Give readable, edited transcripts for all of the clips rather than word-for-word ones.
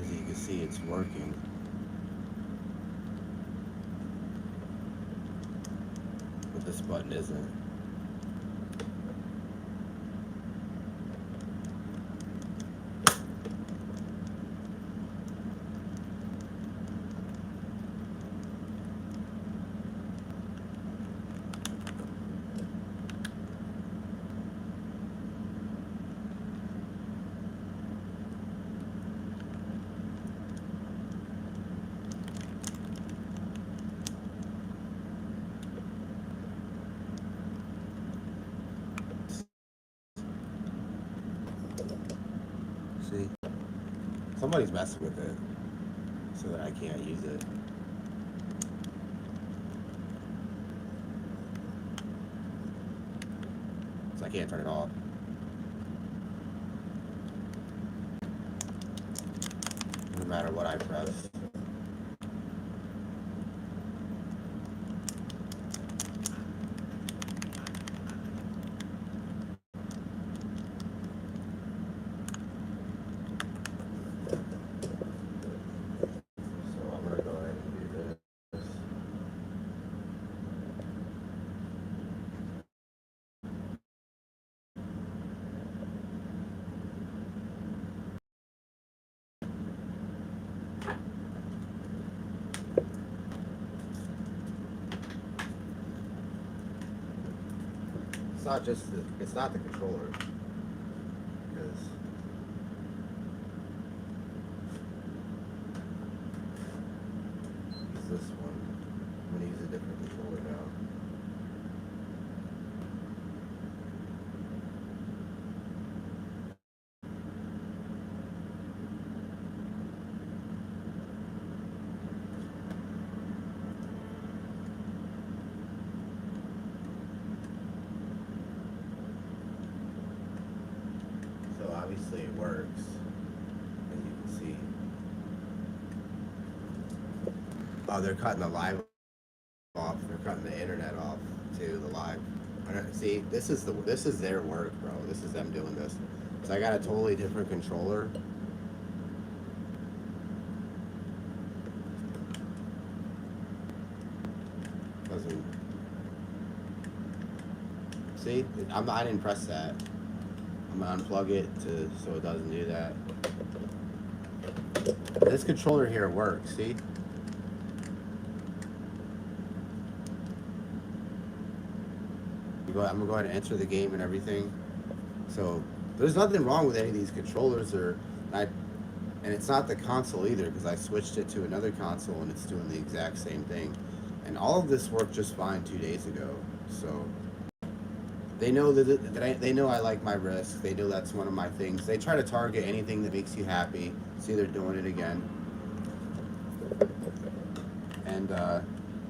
As you can see, it's working, but this button isn't. See? Somebody's messing with it so that I can't use it. So I can't turn it off. No matter what I press. So I'm gonna go ahead and do this. It's not the controller. Because it's this one. I'm gonna use a different controller now. So obviously it works, as you can see. Oh, they're cutting the live off. They're cutting the internet off too. The live. See, this is their work, bro. This is them doing this. So I got a totally different controller. Doesn't. See, I didn't press that. I'm gonna unplug it so it doesn't do that. This controller here works. See. I'm gonna go ahead and enter the game and everything. So there's nothing wrong with any of these controllers, and it's not the console either because I switched it to another console and it's doing the exact same thing. And all of this worked just fine 2 days ago. So they know they know I like my Risk. They know that's one of my things. They try to target anything that makes you happy. See, they're doing it again, and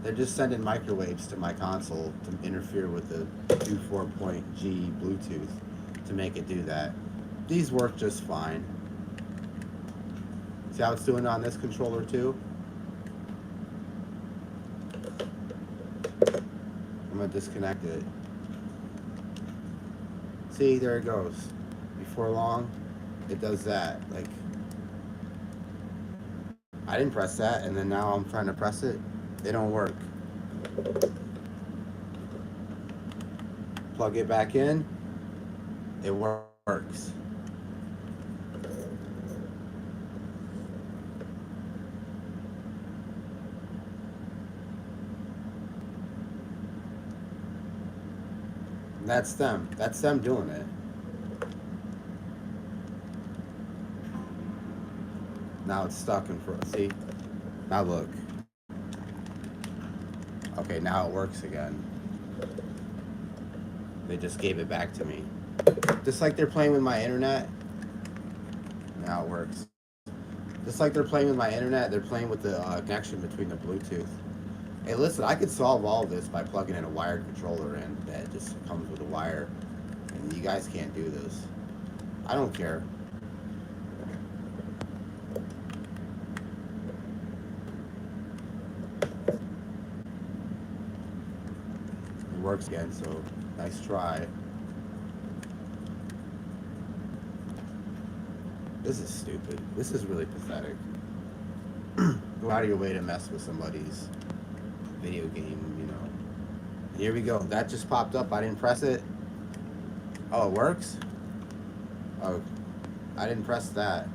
they're just sending microwaves to my console to interfere with the 24.G Bluetooth to make it do that. These work just fine. See how it's doing on this controller too? I'm gonna disconnect it. See, there it goes. Before long, it does that. Like, I didn't press that, and then now I'm trying to press it. They don't work. Plug it back in. It works. That's them. That's them doing it. Now it's stuck in front. See? Now look. Okay, now it works again. They just gave it back to me. Just like they're playing with my internet. Now it works. Just like they're playing with my internet, they're playing with the connection between the Bluetooth. Hey, listen, I could solve all of this by plugging in a wired controller in that just comes with a wire. And you guys can't do this. I don't care. It works again, so nice try. This is stupid. This is really pathetic. Go out of your way to mess with somebody's video game, you know. And here we go. That just popped up. I didn't press it. Oh, it works? Oh, I didn't press that.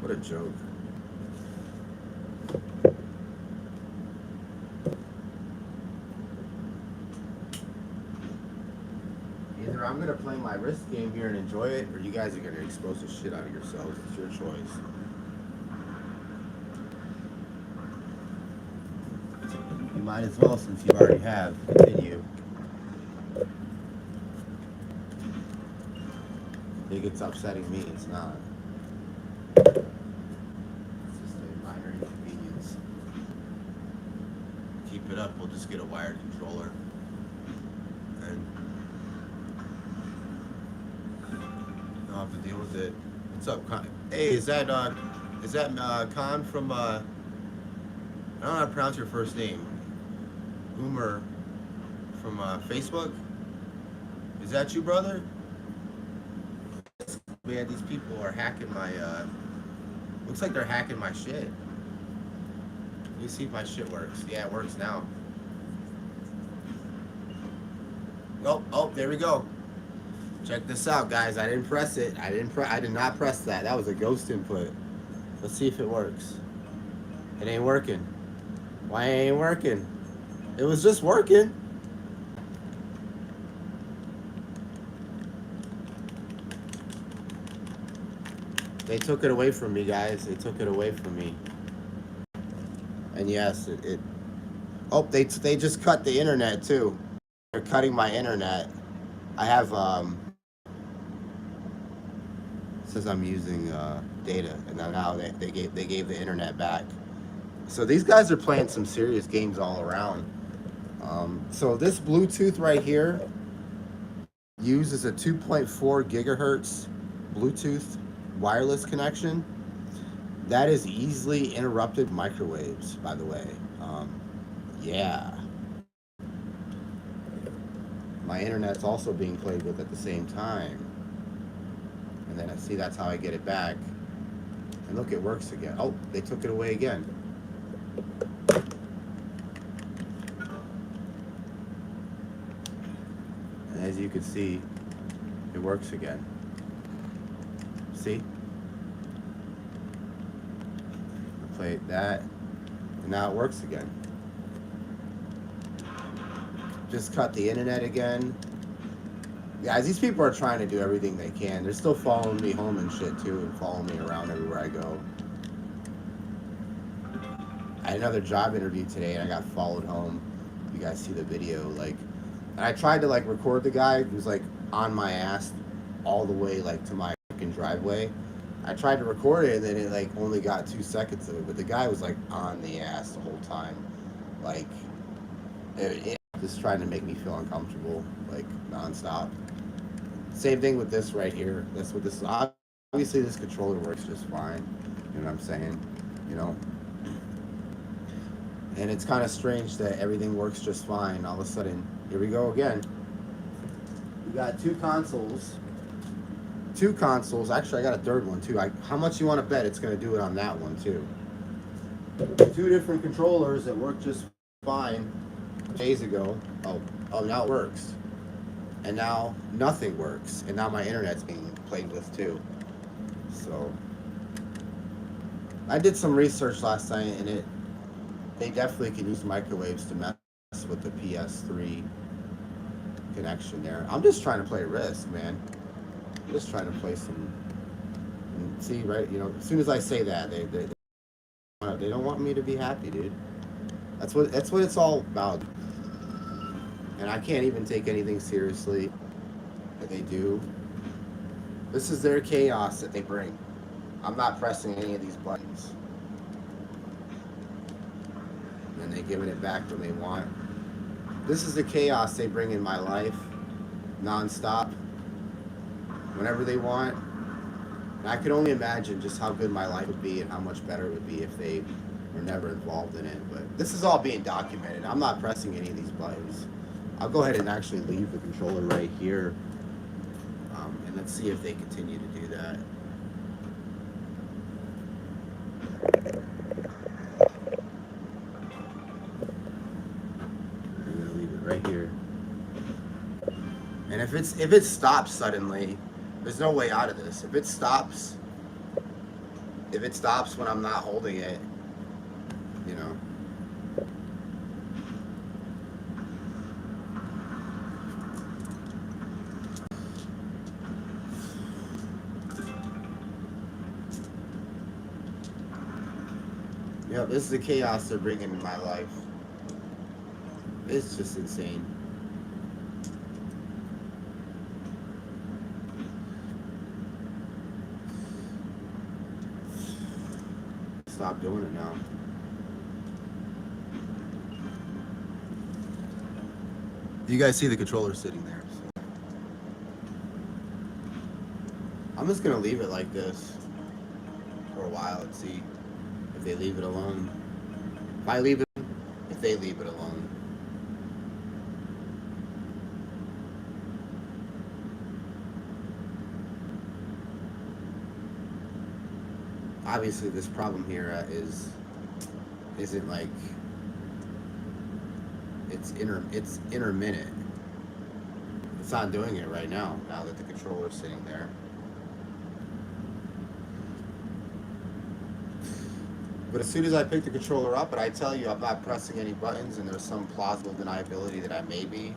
What a joke. Either I'm gonna play my Risk game here and enjoy it, or you guys are gonna expose the shit out of yourselves. It's your choice. You might as well, since you already have. Continue. I think it's upsetting me. It's not. It's just a minor inconvenience. Keep it up. We'll just get a wired controller. And I'll have to deal with it. What's up, Con? Hey, is that Con from I don't know how to pronounce your first name. Umer from Facebook? Is that you, brother? Man, these people are hacking my looks like they're hacking my shit. Let me see if my shit works. Yeah, it works now. Oh, there we go. Check this out, guys. I didn't press it. I did not press that. That was a ghost input. Let's see if it works. It ain't working. Why it ain't working? It was just working. They took it away from me, guys. They took it away from me. And yes, it oh, they just cut the internet too. They're cutting my internet. I have says I'm using data, and now they gave the internet back. So these guys are playing some serious games all around. So this Bluetooth right here uses a 2.4 gigahertz Bluetooth wireless connection. That is easily interrupted microwaves, by the way. Yeah. My internet's also being played with at the same time. And then I see that's how I get it back. And look, it works again. Oh, they took it away again. And as you can see, it works again. See? I played that, and now it works again. Just cut the internet again. Guys, these people are trying to do everything they can. They're still following me home and shit too, and following me around everywhere I go. I had another job interview today, and I got followed home. You guys see the video, like, and I tried to like record the guy who's like on my ass all the way like to my fucking driveway. I tried to record it, and then it like only got 2 seconds of it, but the guy was like on the ass the whole time, like it just trying to make me feel uncomfortable, like nonstop. Same thing with this right here. That's what this is. Obviously this controller works just fine. You know what I'm saying? You know? And it's kind of strange that everything works just fine. All of a sudden, here we go again. We got two consoles. Actually, I got a third one too. How much you want to bet it's going to do it on that one too? 2 different controllers that work just fine days ago. Oh, now it works. And now nothing works. And now my internet's being played with too. So I did some research last night, and they definitely can use microwaves to mess with the PS3 connection there. I'm just trying to play Risk, man. I'm just trying to play some. And see, right? You know, as soon as I say that, they don't want me to be happy, dude. That's what it's all about. And I can't even take anything seriously that they do. This is their chaos that they bring. I'm not pressing any of these buttons. And they're giving it back when they want. This is the chaos they bring in my life, non-stop, whenever they want. And I can only imagine just how good my life would be and how much better it would be if they We're never involved in it, but this is all being documented. I'm not pressing any of these buttons. I'll go ahead and actually leave the controller right here, and let's see if they continue to do that. I'm gonna leave it right here. And if it stops suddenly, there's no way out of this. If it stops when I'm not holding it, you know. Yeah, this is the chaos they're bringing in my life. It's just insane. Stop doing it now. You guys see the controller sitting there. So. I'm just gonna leave it like this for a while and see if they leave it alone. If they leave it alone. Obviously, this problem here isn't like it's intermittent. It's not doing it right now. Now that the controller's sitting there. But as soon as I pick the controller up, and I tell you I'm not pressing any buttons, and there's some plausible deniability that I may be,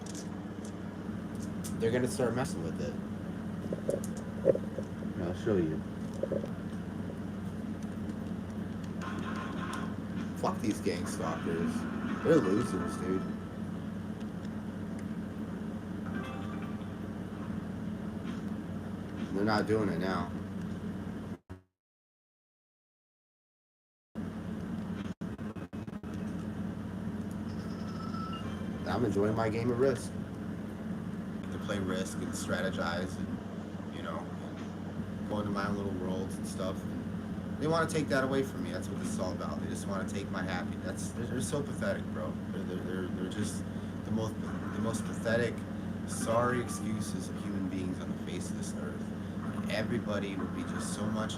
they're gonna start messing with it. I'll show you. Fuck these gang stalkers. They're losers, dude. They're not doing it now. I'm enjoying my game of Risk. To play Risk and strategize and, you know, go into my own little worlds and stuff. And they want to take that away from me. That's what this is all about. They just want to take my happiness. They're so pathetic, bro. They're just the most pathetic, sorry excuses of human beings on the face of this earth. And everybody would be just so much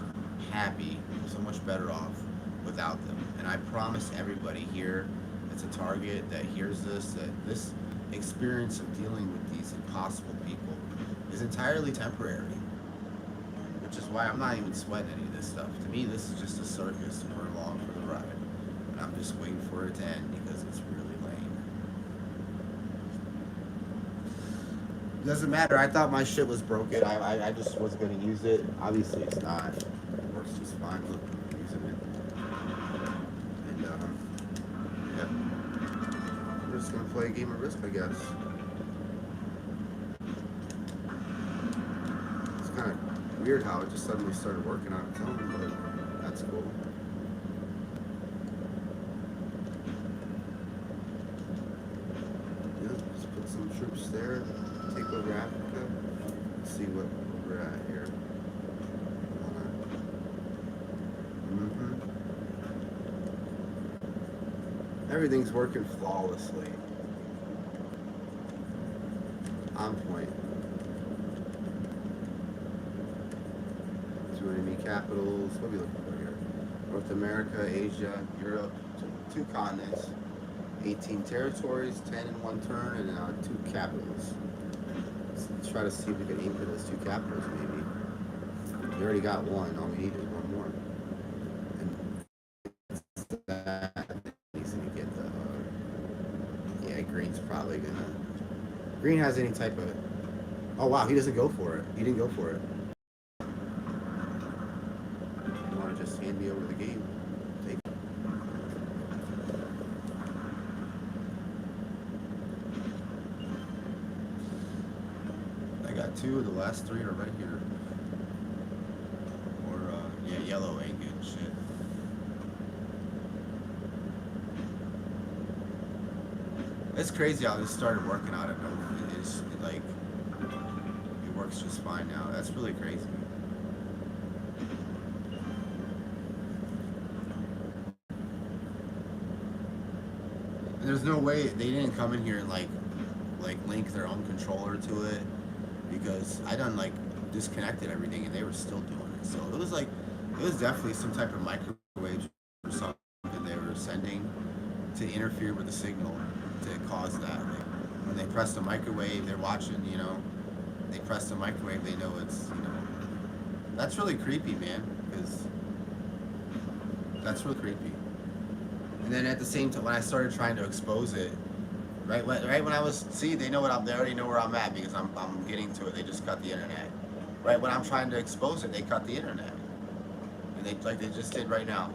happy, so much better off without them. And I promise everybody here that's a target that hears this, that this experience of dealing with these impossible people is entirely temporary. Which is why I'm not even sweating any of this stuff. To me, this is just a circus and we're along for the ride. And I'm just waiting for it to end because it's really lame. Doesn't matter. I thought my shit was broken. I just wasn't going to use it. Obviously, it's not. It works just fine. Look, I'm using it. And, yeah. We're just going to play a game of Risk, I guess. It's kind of weird how it just suddenly started working on its own, but that's cool. Yeah, just put some troops there, take over Africa, let's see what we're at here. Everything's working flawlessly. On point. Two enemy capitals. What are we looking for here? North America, Asia, Europe, two continents, 18 territories, 10 in one turn, and 2 capitals. Let's try to see if we can aim for those 2 capitals, maybe. We already got one. All we need is one more. And that needs to get the... yeah, green's probably gonna... Green has any type of... oh, wow, he doesn't go for it. He didn't go for it. You want to just hand me over the game? Take it. I got 2. The last 3 are right here. Or, yeah, yellow ain't good shit. It's crazy how this started working out of nowhere. It's like, it works just fine now. That's really crazy. And there's no way they didn't come in here and like link their own controller to it, because I done like disconnected everything and they were still doing it. So it was definitely some type of microwaves or something they were sending to interfere with the signal to cause that. Like when they press the microwave, they're watching. They press the microwave, they know it's. That's really creepy, man. Because that's really creepy. And then at the same time, when I started trying to expose it, right when I was, see, they already know where I'm at because I'm getting to it. They just cut the internet. Right when I'm trying to expose it, they cut the internet, and they just did right now.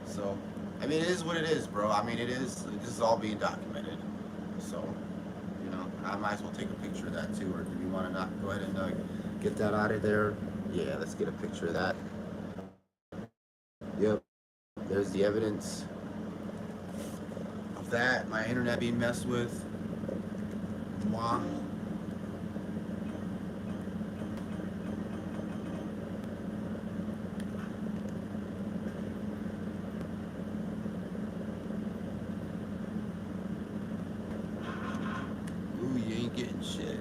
So, I mean, it is what it is, bro. I mean, it is. This is all being documented. So, I might as well take a picture of that too. Or do you want to not go ahead and get that out of there? Yeah, let's get a picture of that. Yep. There's the evidence of that. My internet being messed with. Mwah. Ooh, you ain't getting shit.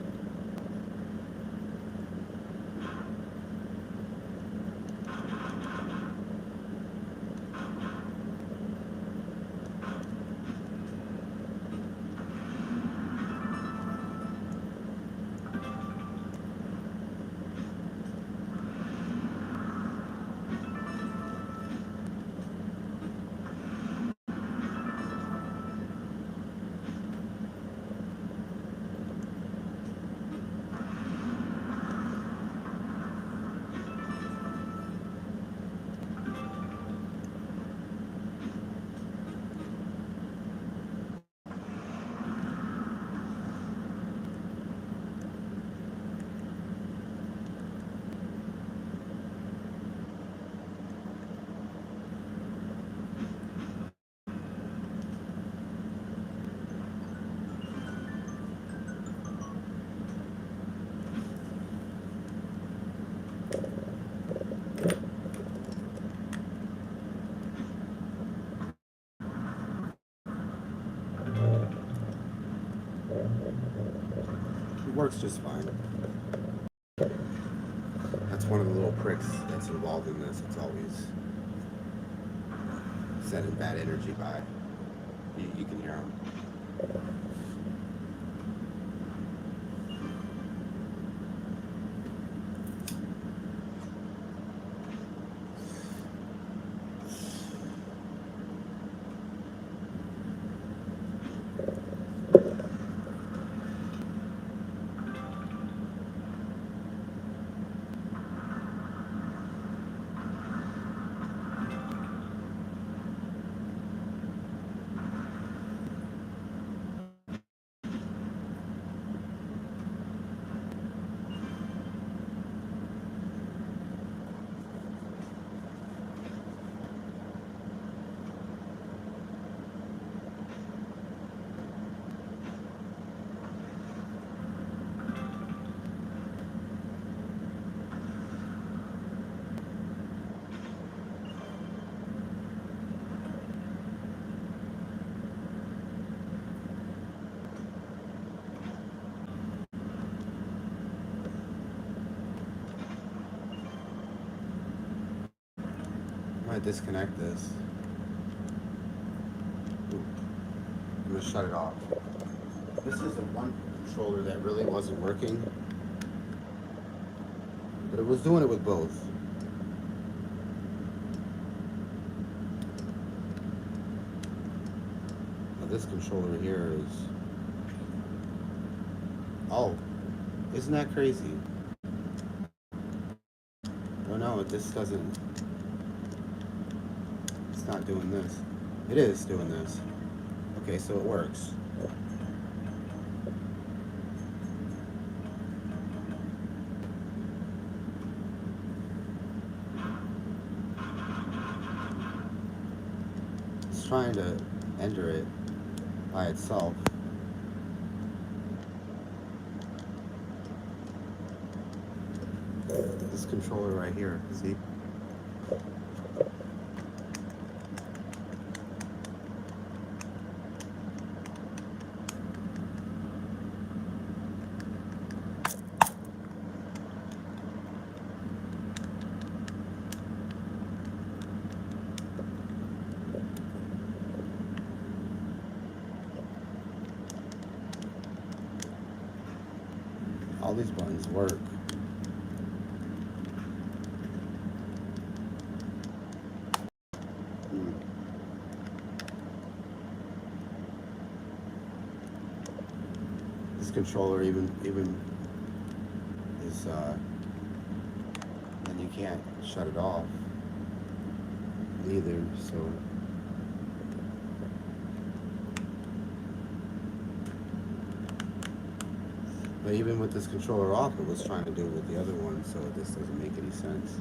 It works just fine. That's one of the little pricks that's involved in this. It's always sending bad energy by. You can hear them. I'm gonna disconnect this. I'm gonna shut it off. This is the one controller that really wasn't working, but it was doing it with both. Now this controller here is... Oh, isn't that crazy? Oh no, this doesn't... It's not doing this. It is doing this. Okay, so it works. It's trying to enter it by itself. This controller right here, see? All these buttons work. Hmm. This controller even is and you can't shut it off either, so but even with this controller off, it was trying to do it with the other one, so this doesn't make any sense.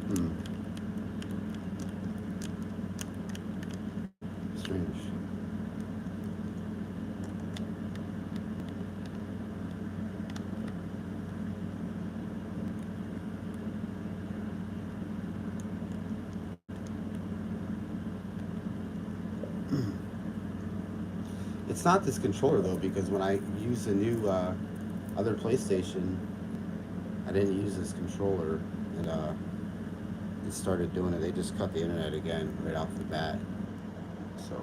Hmm. Strange. It's not this controller though, because when I used the new other PlayStation, I didn't use this controller, and it started doing it. They just cut the internet again right off the bat. So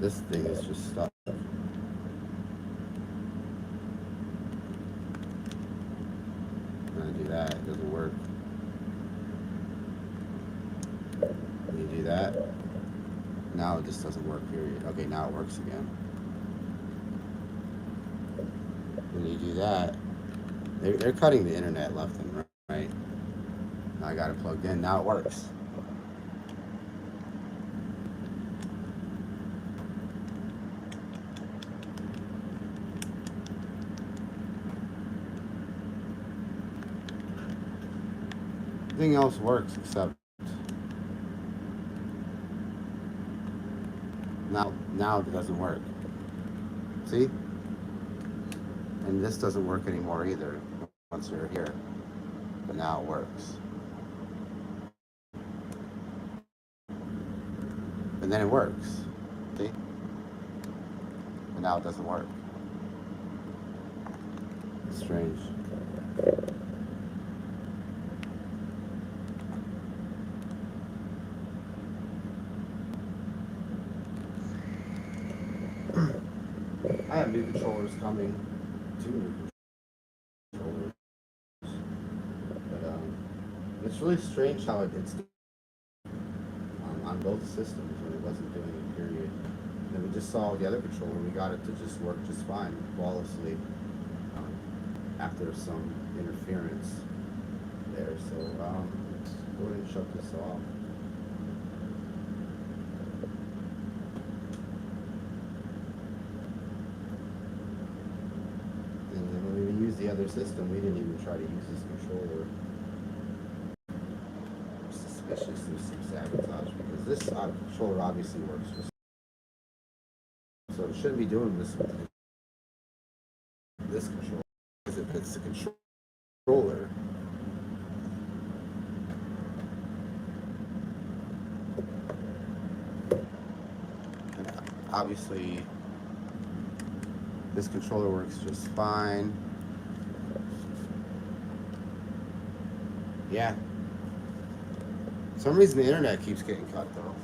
this thing is just stuck. When I do that, it doesn't work. When you do that, now it just doesn't work, period. Okay, now it works again. When you do that, they're cutting the internet left and right. Now I got it plugged in. Now it works. Everything else works except now it doesn't work. See? And this doesn't work anymore either once you're here. But now it works. And then it works. See? But now it doesn't work. It's strange. I have new controllers coming. 2 new controllers. But it's really strange how it's on both systems when it wasn't doing it, period. And then we just saw the other controller, we got it to just work just fine, flawlessly, after some interference there. So let's go ahead and shut this off. And then when we use the other system, we didn't even try to use this controller. Suspicious there's some sabotage, because this controller obviously works just so it shouldn't be doing this with this controller, because if it's the controller, and obviously this controller works just fine. Yeah. For some reason the internet keeps getting cut though.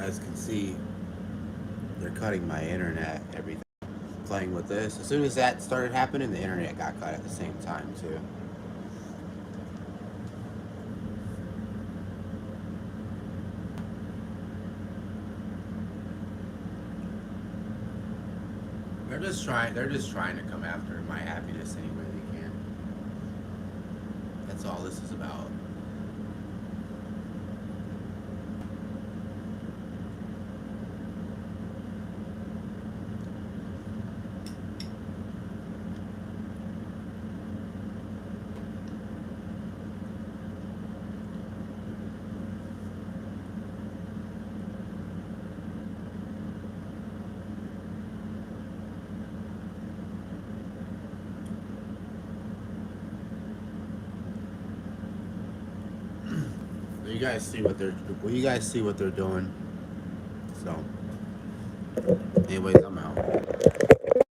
guys can see, they're cutting my internet, everything. Playing with this. As soon as that started happening, the internet got cut at the same time, too. They're just trying to come after my happiness any way they can. That's all this is about. You guys see what they're you guys see what they're doing. So anyways, I'm out.